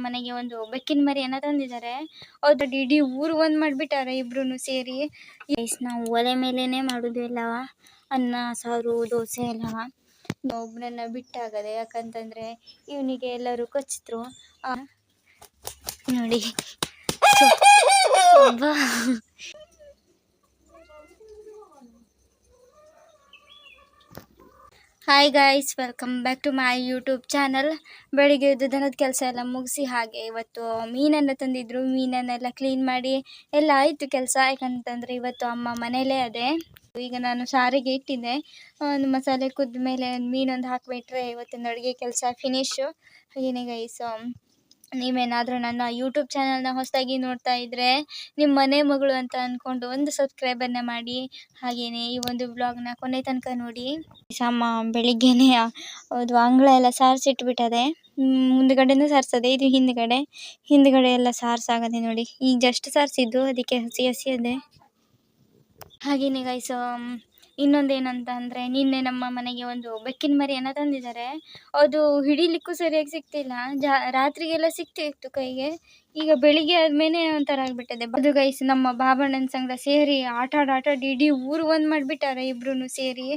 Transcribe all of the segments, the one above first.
ಮನೆಗೆ ಒಂದು ಬೆಕ್ಕಿನ ಮರಿಯನ್ನ ತಂದಿದ್ದಾರೆ. ಅದು ಇಡೀ ಊರು ಒಂದ್ ಮಾಡ್ಬಿಟ್ಟಾರೆ ಇಬ್ರು ಸೇರಿ. ನಾವು ಒಲೆ ಮೇಲೇನೆ ಮಾಡುದು ಎಲ್ಲವ, ಅನ್ನ ಸಾರು ದೋಸೆ ಎಲ್ಲವ. ಒಬ್ಬನನ್ನ ಬಿಟ್ಟಾಗದೆ, ಯಾಕಂತಂದ್ರೆ ಇವನಿಗೆ ಎಲ್ಲರೂ ಕಚ್ಚಿದ್ರು. ನೋಡಿ hi guys, welcome back to my YouTube channel. ಬೆಳಿಗ್ಗೆ ಎದ್ದು ದನದ ಕೆಲಸ ಎಲ್ಲ ಮುಗಿಸಿ ಹಾಗೆ ಇವತ್ತು ಮೀನನ್ನು ತಂದಿದ್ರು. ಮೀನನ್ನೆಲ್ಲ ಕ್ಲೀನ್ ಮಾಡಿ ಎಲ್ಲ ಆಯಿತು ಕೆಲಸ. ಯಾಕಂತಂದರೆ ಇವತ್ತು ಅಮ್ಮ ಮನೇಲೇ ಅದೇ. ಈಗ ನಾನು ಸಾರಿಗೆ ಇಟ್ಟಿದ್ದೆ, ಒಂದು ಮಸಾಲೆ ಕುದ್ದ ಮೇಲೆ ಮೀನೊಂದು ಹಾಕಿಬಿಟ್ರೆ ಇವತ್ತಿನ ಅಡುಗೆ ಕೆಲಸ ಫಿನಿಶು. ಹಾಗೇನೆ ಗೈಸ್, ನೀವೇನಾದರೂ ನನ್ನ ಯೂಟ್ಯೂಬ್ ಚಾನಲ್ನ ಹೊಸದಾಗಿ ನೋಡ್ತಾ ಇದ್ದರೆ ನಿಮ್ಮ ಮನೆ ಮಗಳು ಅಂತ ಅಂದ್ಕೊಂಡು ಒಂದು ಸಬ್ಸ್ಕ್ರೈಬನ್ನು ಮಾಡಿ. ಹಾಗೆಯೇ ಈ ಒಂದು ಬ್ಲಾಗ್ನ ಕೊನೆ ತನಕ ನೋಡಿ. ಅಮ್ಮ ಬೆಳಿಗ್ಗೆನೇ ಅದು ಅಂಗಳ ಎಲ್ಲ ಸಾರಿಸಿಟ್ಬಿಟ್ಟದೆ. ಮುಂದ್ಗಡೆನೂ ಸಾರಿಸದೆ, ಇದು ಹಿಂದ್ಗಡೆ ಎಲ್ಲ ಸಾರಿಸಾಗದೆ. ನೋಡಿ ಈಗ ಜಸ್ಟ್ ಸಾರಿಸಿದ್ದು, ಅದಕ್ಕೆ ಹಸಿ ಹಸಿ ಅದೇ. ಹಾಗೆಯೇ ಗೈಸ್, ಇನ್ನೊಂದೇನಂತ ಅಂದರೆ ನಿನ್ನೆ ನಮ್ಮ ಮನೆಗೆ ಒಂದು ಬೆಕ್ಕಿನ ಮರಿಯನ್ನು ತಂದಿದ್ದಾರೆ. ಅದು ಹಿಡಿಲಿಕ್ಕೂ ಸರಿಯಾಗಿ ಸಿಗ್ತಿಲ್ಲ. ರಾತ್ರಿಗೆಲ್ಲ ಸಿಗ್ತಿತ್ತು ಕೈಗೆ, ಈಗ ಬೆಳಿಗ್ಗೆ ಆದಮೇಲೆ ಒಂಥರ ಆಗಿಬಿಟ್ಟದೆ. ಅದು ಗೈಸ್, ನಮ್ಮ ಬಾಬಣ್ಣನ ಸಂಗಡ ಸೇರಿ ಆಟಾಡಿ ಇಡೀ ಊರು ಒಂದು ಮಾಡಿಬಿಟ್ಟಾರೆ ಇಬ್ರು ಸೇರಿ.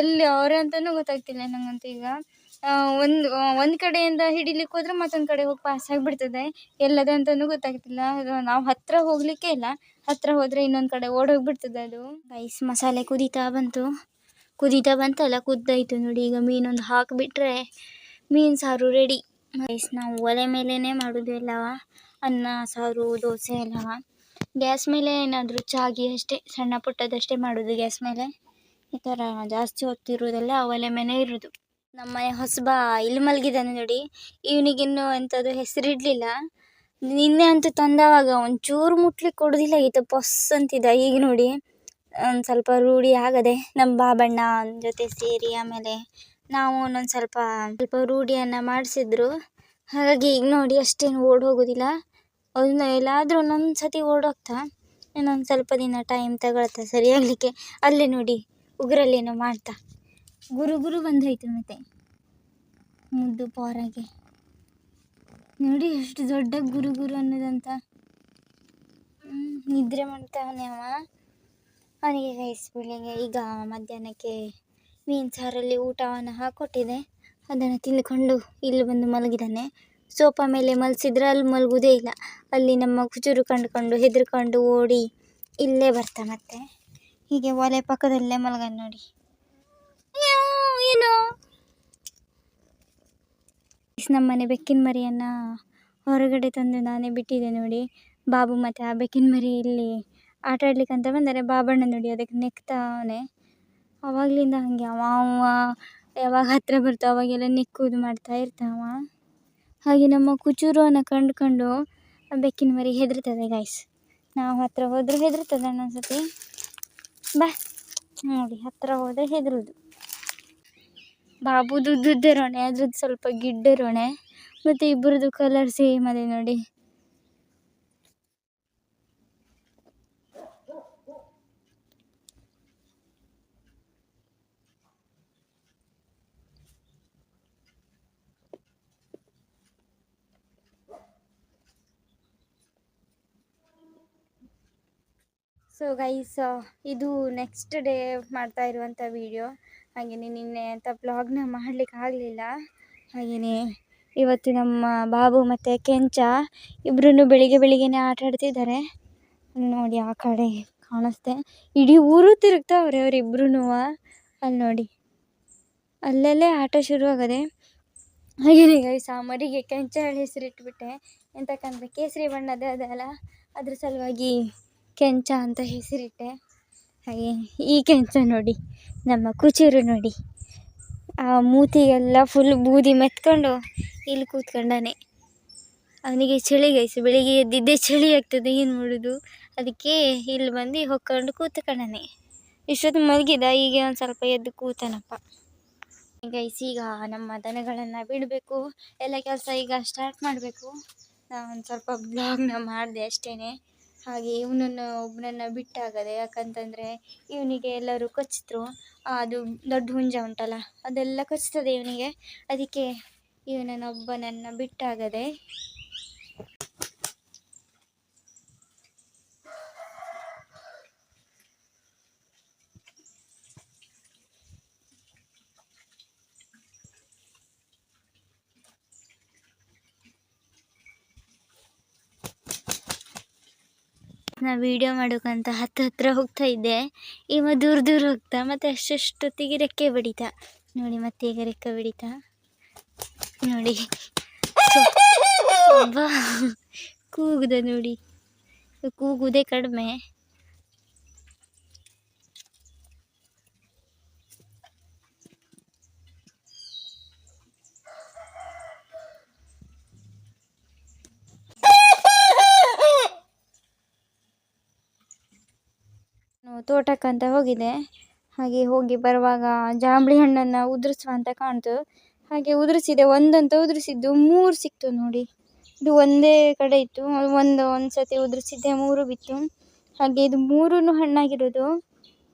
ಎಲ್ಲಿ ಅವರೇ ಅಂತಲೂ ಗೊತ್ತಾಗ್ತಿಲ್ಲ ನಂಗಂತೂ. ಈಗ ಒಂದು ಕಡೆಯಿಂದ ಹಿಡಿಲಿಕ್ಕೆ ಹೋದ್ರೆ ಮತ್ತೊಂದು ಕಡೆ ಹೋಗಿ ಪಾಸ್ ಆಗಿಬಿಡ್ತದೆ. ಎಲ್ಲದಂತಲೂ ಗೊತ್ತಾಗ್ತಿಲ್ಲ. ನಾವು ಹತ್ತಿರ ಹೋಗಲಿಕ್ಕೆ ಇಲ್ಲ, ಹತ್ತಿರ ಹೋದರೆ ಇನ್ನೊಂದು ಕಡೆ ಓಡೋಗ್ಬಿಡ್ತದೆ ಅದು. ಗೈಸ್, ಮಸಾಲೆ ಕುದೀತಾ ಬಂತಲ್ಲ, ಕುದ್ದಾಯಿತು ನೋಡಿ. ಈಗ ಮೀನೊಂದು ಹಾಕಿಬಿಟ್ರೆ ಮೀನು ಸಾರು ರೆಡಿ. ಗೈಸ್, ನಾವು ಒಲೆ ಮೇಲೇ ಮಾಡೋದು ಎಲ್ಲವ, ಅನ್ನ ಸಾರು ದೋಸೆ ಎಲ್ಲವ. ಗ್ಯಾಸ್ ಮೇಲೆ ಏನಾದರೂ ಚಾಗಿ ಅಷ್ಟೇ, ಸಣ್ಣ ಪುಟ್ಟದಷ್ಟೇ ಮಾಡೋದು ಗ್ಯಾಸ್ ಮೇಲೆ. ಈ ಥರ ಜಾಸ್ತಿ ಹೊತ್ತಿರೋದೆಲ್ಲ ಒಲೆ ಮೇಲೆ ಇರೋದು. ನಮ್ಮನೆ ಹೊಸಬ ಇಲ್ಲಿ ಮಲಗಿದ್ದಾನೆ ನೋಡಿ. ಇವನಿಗಿನ್ನೂ ಅಂಥದ್ದು ಹೆಸರಿಡಲಿಲ್ಲ. ನಿನ್ನೆ ಅಂತೂ ತಂದವಾಗ ಒಂಚೂರು ಮುಟ್ಲಿಕ್ಕೆ ಕೊಡೋದಿಲ್ಲ, ಈತ ಪೊಸ್ ಅಂತಿದ್ದ. ಈಗ ನೋಡಿ ಒಂದು ಸ್ವಲ್ಪ ರೂಢಿ ಆಗದೆ ನಮ್ಮ ಬಾಬಣ್ಣ ಜೊತೆ ಸೇರಿ. ಆಮೇಲೆ ನಾವು ಒಂದೊಂದು ಸ್ವಲ್ಪ ರೂಢಿಯನ್ನು ಮಾಡಿಸಿದ್ರು. ಹಾಗಾಗಿ ಈಗ ನೋಡಿ ಅಷ್ಟೇನು ಓಡಿ ಹೋಗೋದಿಲ್ಲ. ಅದನ್ನ ಎಲ್ಲಾದರೂ ಒಂದೊಂದು ಸತಿ ಓಡೋಗ್ತಾ, ಇನ್ನೊಂದು ಸ್ವಲ್ಪ ದಿನ ಟೈಮ್ ತಗೊಳ್ತಾ ಸರಿಯಾಗಲಿಕ್ಕೆ. ಅಲ್ಲೇ ನೋಡಿ ಉಗುರಲ್ಲೇನೋ ಮಾಡ್ತಾ ಗುರು ಬಂದೋಯ್ತು. ಮತ್ತೆ ಮುದ್ದು ಪೋರಾಗೆ ನೋಡಿ ಎಷ್ಟು ದೊಡ್ಡ ಗುರು ಅನ್ನೋದಂತ. ನಿದ್ರೆ ಮಾಡ್ತಾವನೆ ಅವ. ಅವನಿಗೆ ಗೈಸ್ ಬೆಳಿಗ್ಗೆ ಈಗ ಮಧ್ಯಾಹ್ನಕ್ಕೆ ಮೀನು ಸಾರಲ್ಲಿ ಊಟವನ್ನು ಹಾಕ್ಕೊಟ್ಟಿದೆ. ಅದನ್ನು ತಿಂದ್ಕೊಂಡು ಇಲ್ಲಿ ಬಂದು ಮಲಗಿದ್ದಾನೆ. ಸೋಫಾ ಮೇಲೆ ಮಲಗಿಸಿದ್ರೆ ಅಲ್ಲಿ ಮಲಗೋದೇ ಇಲ್ಲ. ಅಲ್ಲಿ ನಮ್ಮ ಕುಚೂರು ಕಂಡುಕೊಂಡು ಹೆದರ್ಕೊಂಡು ಓಡಿ ಇಲ್ಲೇ ಬರ್ತಾ. ಮತ್ತೆ ಹೀಗೆ ಒಲೆ ಪಕ್ಕದಲ್ಲೇ ಮಲಗಾನ ನೋಡಿ. ಏನು ನಮ್ಮನೆ ಬೆಕ್ಕಿನ ಮರಿಯನ್ನು ಹೊರಗಡೆ ತಂದು ನಾನೇ ಬಿಟ್ಟಿದ್ದೆ ನೋಡಿ. ಬಾಬು ಮತ್ತು ಆ ಬೆಕ್ಕಿನ ಮರಿ ಇಲ್ಲಿ ಆಟ ಆಡ್ಲಿಕ್ಕೆ ಅಂತ ಬಂದರೆ ಬಾಬಣ್ಣ ನೋಡಿ ಅದಕ್ಕೆ ನೆಕ್ತಾವನೆ. ಆವಾಗಲಿಂದ ಹಾಗೆ ಅವ ಯಾವಾಗ ಹತ್ತಿರ ಬರ್ತಾವ ಅವಾಗೆಲ್ಲ ನೆಕ್ಕುವುದು ಮಾಡ್ತಾ ಇರ್ತಾವ. ಹಾಗೆ ನಮ್ಮ ಕುಚೂರವನ್ನು ಕಂಡುಕೊಂಡು ಬೆಕ್ಕಿನ ಮರಿ ಹೆದರ್ತದೆ ಗೈಸ್. ನಾವು ಹತ್ತಿರ ಹೋದರೆ ಹೆದರ್ತದೆ ಒಂದೊಂದ್ಸತಿ. ಬಾ ನೋಡಿ, ಹತ್ತಿರ ಹೋದರೆ ಹೆದರೋದು. ಬಾಬುದು ಉದ್ದುದ್ದೆ ರೊಣೆ, ಅದ್ರದ್ದು ಸ್ವಲ್ಪ ಗಿಡ್ಡ ರೊಣೆ, ಮತ್ತು ಇಬ್ಬರದು ಕಲರ್ ಸೇಮ್ ಅದೇ ನೋಡಿ. ಸೊ ಗೈಸ್, ಇದು ನೆಕ್ಸ್ಟ್ ಡೇ ಮಾಡ್ತಾ ಇರುವಂಥ ವಿಡಿಯೋ. ಹಾಗೆಯೇ ನಿನ್ನೆ ಅಂತ ಬ್ಲಾಗ್ನ ಮಾಡಲಿಕ್ಕೆ ಆಗಲಿಲ್ಲ. ಹಾಗೆಯೇ ಇವತ್ತು ನಮ್ಮ ಬಾಬು ಮತ್ತು ಕೆಂಚ ಇಬ್ಬರೂ ಬೆಳಿಗ್ಗೆನೇ ಆಟ ಆಡ್ತಿದ್ದಾರೆ ನೋಡಿ. ಆ ಕಡೆ ಕಾಣಿಸ್ತೆ, ಇಡೀ ಊರು ತಿರುಗ್ತಾವ್ರೆ ಅವರಿಬ್ರು. ಅಲ್ಲಿ ನೋಡಿ, ಅಲ್ಲಲ್ಲೇ ಆಟ ಶುರುವಾಗದೆ. ಹಾಗೆಯೇ ಗೈಸ್, ಆ ಮರಿಗೆ ಕೆಂಚ ಹೆಸರಿಟ್ಬಿಟ್ಟೆ. ಎಂತಕ್ಕಂದರೆ ಕೇಸರಿ ಬಣ್ಣದ ಅದಲ್ಲ, ಅದ್ರ ಸಲುವಾಗಿ ಕೆಂಚ ಅಂತ ಹೆಸರಿಟ್ಟೆ. ಹಾಗೆ ಈ ಕೆಂಚ ನೋಡಿ, ನಮ್ಮ ಕುಚೂರು ನೋಡಿ, ಆ ಮೂತಿಗೆಲ್ಲ ಫುಲ್ ಬೂದಿ ಮೆತ್ಕೊಂಡು ಇಲ್ಲಿ ಕೂತ್ಕೊಂಡಾನೆ. ಅವನಿಗೆ ಚಳಿ ಗೈಸು, ಬೆಳಿಗ್ಗೆ ಎದ್ದಿದ್ದೇ ಚಳಿ ಆಗ್ತದೆ, ಏನು ಮಾಡೋದು. ಅದಕ್ಕೆ ಇಲ್ಲಿ ಬಂದು ಹೊಕ್ಕೊಂಡು ಕೂತ್ಕೊಂಡಾನೆ. ಇಷ್ಟೊತ್ತು ಮಲಗಿದ, ಈಗ ಒಂದು ಸ್ವಲ್ಪ ಎದ್ದು ಕೂತಾನಪ್ಪ. ಗೈಸ್, ಈಗ ನಮ್ಮ ದನಗಳನ್ನು ಬಿಡಬೇಕು, ಎಲ್ಲ ಕೆಲಸ ಈಗ ಸ್ಟಾರ್ಟ್ ಮಾಡಬೇಕು. ನಾನು ಒಂದು ಸ್ವಲ್ಪ ಬ್ಲಾಗ್ನ ಮಾಡಿದೆ ಅಷ್ಟೇ. ಹಾಗೆ ಒಬ್ಬನನ್ನು ಬಿಟ್ಟಾಗದೆ, ಯಾಕಂತಂದರೆ ಇವನಿಗೆ ಎಲ್ಲರೂ ಕಚ್ಚಿದ್ರು. ಅದು ದೊಡ್ಡ ಹುಂಜ ಉಂಟಲ್ಲ, ಅದೆಲ್ಲ ಕಚ್ತದೆ ಇವನಿಗೆ. ಅದಕ್ಕೆ ಇವನನ್ನೊಬ್ಬನನ್ನು ಬಿಟ್ಟಾಗದೆ. ನಾ ವಿಡಿಯೋ ಮಾಡೋಕ್ಕಂತ ಹತ್ರ ಹೋಗ್ತಾ ಇದ್ದೆ, ಇವ ದೂರ ಹೋಗ್ತಾ ಮತ್ತೆ ಅಷ್ಟೊತ್ತಿಗೆ ರೆಕ್ಕೆ ಬಡಿತ ನೋಡಿ. ಮತ್ತೆ ಈಗ ರೆಕ್ಕೆ ಬಡಿತ ನೋಡಿ. ಬಾ ಕೂಗುದ ನೋಡಿ, ಕೂಗುದೇ ಕಡಿಮೆ. ತೋಟಕ್ಕಂತ ಹೋಗಿದೆ, ಹಾಗೆ ಹೋಗಿ ಬರುವಾಗ ಜಾಂಬಳಿ ಹಣ್ಣನ್ನು ಉದುರಿಸುವ ಅಂತ ಕಾಣ್ತು. ಹಾಗೆ ಉದುರಿಸಿದೆ, ಒಂದಂತ ಉದುರಿಸಿದ್ದು 3 ಸಿಕ್ತು ನೋಡಿ. ಇದು ಒಂದೇ ಕಡೆ ಇತ್ತು, ಒಂದು ಸತಿ ಉದುರಿಸಿದ್ದೆ 3 ಬಿತ್ತು. ಹಾಗೆ ಇದು 3 ಹಣ್ಣಾಗಿರೋದು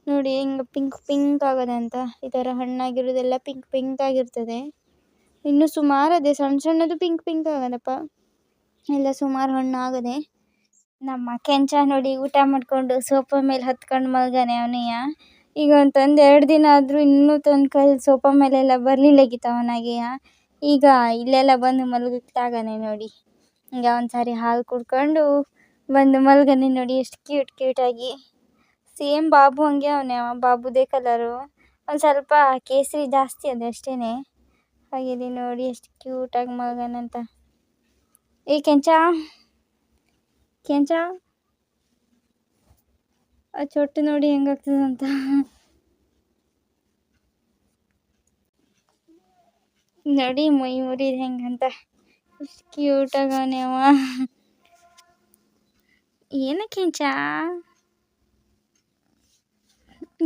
ನೋಡಿ, ಹಿಂಗೆ ಪಿಂಕ್ ಆಗೋದಂತ. ಈ ಥರ ಹಣ್ಣಾಗಿರೋದೆಲ್ಲ ಪಿಂಕ್ ಆಗಿರ್ತದೆ. ಇನ್ನು ಸುಮಾರು ಅದೇ ಸಣ್ಣದು ಪಿಂಕ್ ಆಗೋದಪ್ಪ, ಎಲ್ಲ ಸುಮಾರು ಹಣ್ಣು ಆಗದೆ. ನಮ್ಮ ಕೆಂಚ ನೋಡಿ ಊಟ ಮಾಡಿಕೊಂಡು ಸೋಫಾ ಮೇಲೆ ಹತ್ಕೊಂಡು ಮಲ್ಗಾನೆ ಅವನಿಯ. ಈಗ ಅಂತಂದು 2 ದಿನ ಆದರೂ ಇನ್ನೂ ತನ್ನ ಕೈ ಸೋಫಾ ಮೇಲೆಲ್ಲ ಬರಲಿಲ್ಲಗಿತ್ತ ಅವನಾಗೆಯ. ಈಗ ಇಲ್ಲೆಲ್ಲ ಬಂದು ಮಲಗುತ್ತಾಗಾನೆ ನೋಡಿ. ಈಗ ಒಂದು ಸಾರಿ ಹಾಲು ಕುಡ್ಕೊಂಡು ಬಂದು ಮಲ್ಗಾನೆ ನೋಡಿ, ಎಷ್ಟು ಕ್ಯೂಟಾಗಿ. ಸೇಮ್ ಬಾಬು ಹಂಗೆ ಅವನೇ, ಬಾಬುದೇ ಕಲರು, ಒಂದು ಸ್ವಲ್ಪ ಕೇಸರಿ ಜಾಸ್ತಿ ಅದೇ ಅಷ್ಟೇ. ಹಾಗಿದೆ ನೋಡಿ ಎಷ್ಟು ಕ್ಯೂಟಾಗಿ ಮಲ್ಗಾನಂತ. ಕೆಂಚ ಆ ಚೊಟ್ಟು ನೋಡಿ ಹೆಂಗಾಗ್ತದಂತ. ನೋಡಿ ಮೈ ಮುರಿದು ಹೆಂಗಂತ, ಎಷ್ಟು ಕ್ಯೂಟಾಗವನೇ ಅವ. ಏನ ಕೆಂಚ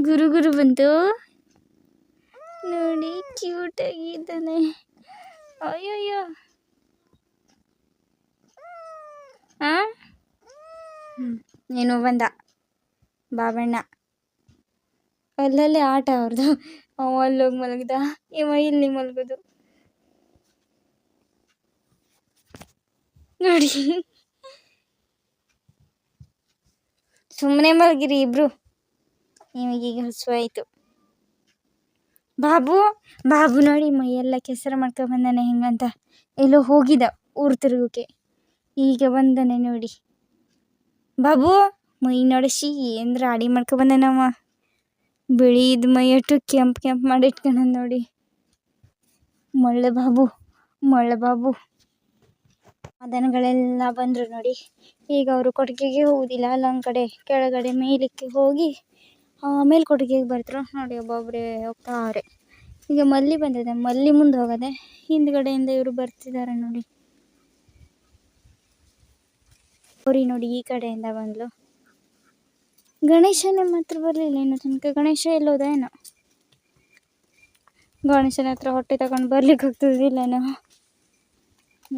ಗುರು ಬಂತು ನೋಡಿ, ಕ್ಯೂಟಾಗಿದ್ದಾನೆ. ಅಯ್ಯಯ್ಯೋ ನೀನು ಬಂದ ಬಾಬಣ್ಣ. ಅಲ್ಲಲ್ಲೇ ಆಟ ಅವ್ರದ್ದು, ಅವ ಅಲ್ಲೋಗಿ ಮಲಗಿದ, ಇವ ಇಲ್ಲಿ ಮಲಗೋದು ನೋಡಿ. ಸುಮ್ಮನೆ ಮಲಗಿರಿ ಇಬ್ರು, ನಿಮಗೀಗ ಹಸುವಾಯಿತು. ಬಾಬು ನೋಡಿ ಮೈಯೆಲ್ಲ ಕೆಸರು ಮಾಡ್ಕೊಂಡ್ಬಂದಾನೆ ಹೆಂಗಂತ. ಎಲ್ಲೋ ಹೋಗಿದ್ದ ಊರು ತಿರುಗೋಕೆ, ಈಗ ಬಂದಾನೆ ನೋಡಿ. ಬಾಬು ಮೈ ನಡೆಸಿ ಏನು ರಾಡಿ ಮಾಡ್ಕೊಂಡ್ಬಂದಾನವ. ಬಿಳಿದು ಮೈ ಅಷ್ಟು ಕೆಂಪು ಮಾಡಿ ಇಟ್ಕೊಂಡ ನೋಡಿ. ಮಳ್ಳ ಬಾಬು. ದನಗಳೆಲ್ಲ ಬಂದರು ನೋಡಿ. ಈಗ ಅವರು ಕೊಟ್ಟಿಗೆಗೆ ಹೋಗುದಿಲ್ಲ, ಅಲ್ಲೊಂದು ಕಡೆ ಕೆಳಗಡೆ ಮೇಲಕ್ಕೆ ಹೋಗಿ ಆಮೇಲೆ ಕೊಟ್ಟಿಗೆಗೆ ಬರ್ತಾರೆ ನೋಡಿ. ಒಬ್ಬೊಬ್ಬರೇ ಹೋಗ್ತಾರೆ. ಈಗ ಮಲ್ಲಿ ಬಂದಿದೆ, ಮಲ್ಲಿ ಮುಂದೆ ಹೋಗದೆ, ಹಿಂದ್ಗಡೆಯಿಂದ ಇವರು ಬರ್ತಿದ್ದಾರೆ ನೋಡಿ. ಅವ್ರಿ ನೋಡಿ ಈ ಕಡೆಯಿಂದ ಬಂದ್ಲು. ಗಣೇಶನ ಮಾತ್ರ ಬರಲಿಲ್ಲ ಇನ್ನು ತನಕ. ಗಣೇಶ ಎಲ್ಲೋದ ಏನೋ. ಗಣೇಶನ ಹತ್ರ ಹೊಟ್ಟೆ ತಗೊಂಡು ಬರ್ಲಿಕ್ಕೆ ಆಗ್ತದಿಲ್ಲ ನಾವು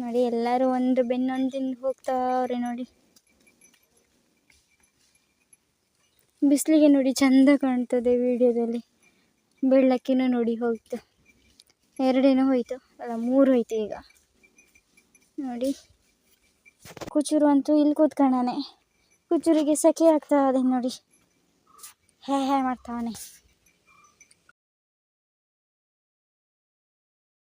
ನೋಡಿ. ಎಲ್ಲರೂ ಒಂದು ಬೆನ್ನೊಂದಿಂದ ಹೋಗ್ತಾವ್ರೆ ನೋಡಿ. ಬಿಸಿಲಿಗೆ ನೋಡಿ ಚಂದ ಕಾಣ್ತದೆ ವಿಡಿಯೋದಲ್ಲಿ. ಬೆಳ್ಳಕ್ಕಿನೂ ನೋಡಿ ಹೋಯ್ತು, 2 ಹೋಯ್ತು, ಅಲ್ಲ 3 ಹೋಯ್ತು ಈಗ ನೋಡಿ. ಕುಚೂರು ಅಂತೂ ಇಲ್ಲಿ ಕೂತ್ಕೊಂಡಾನೆ. ಕುಚೂರಿಗೆ ಸೆಕೆ ಆಗ್ತಾ ಇದೆ ನೋಡಿ, ಹೇ ಮಾಡ್ತಾವನೆ.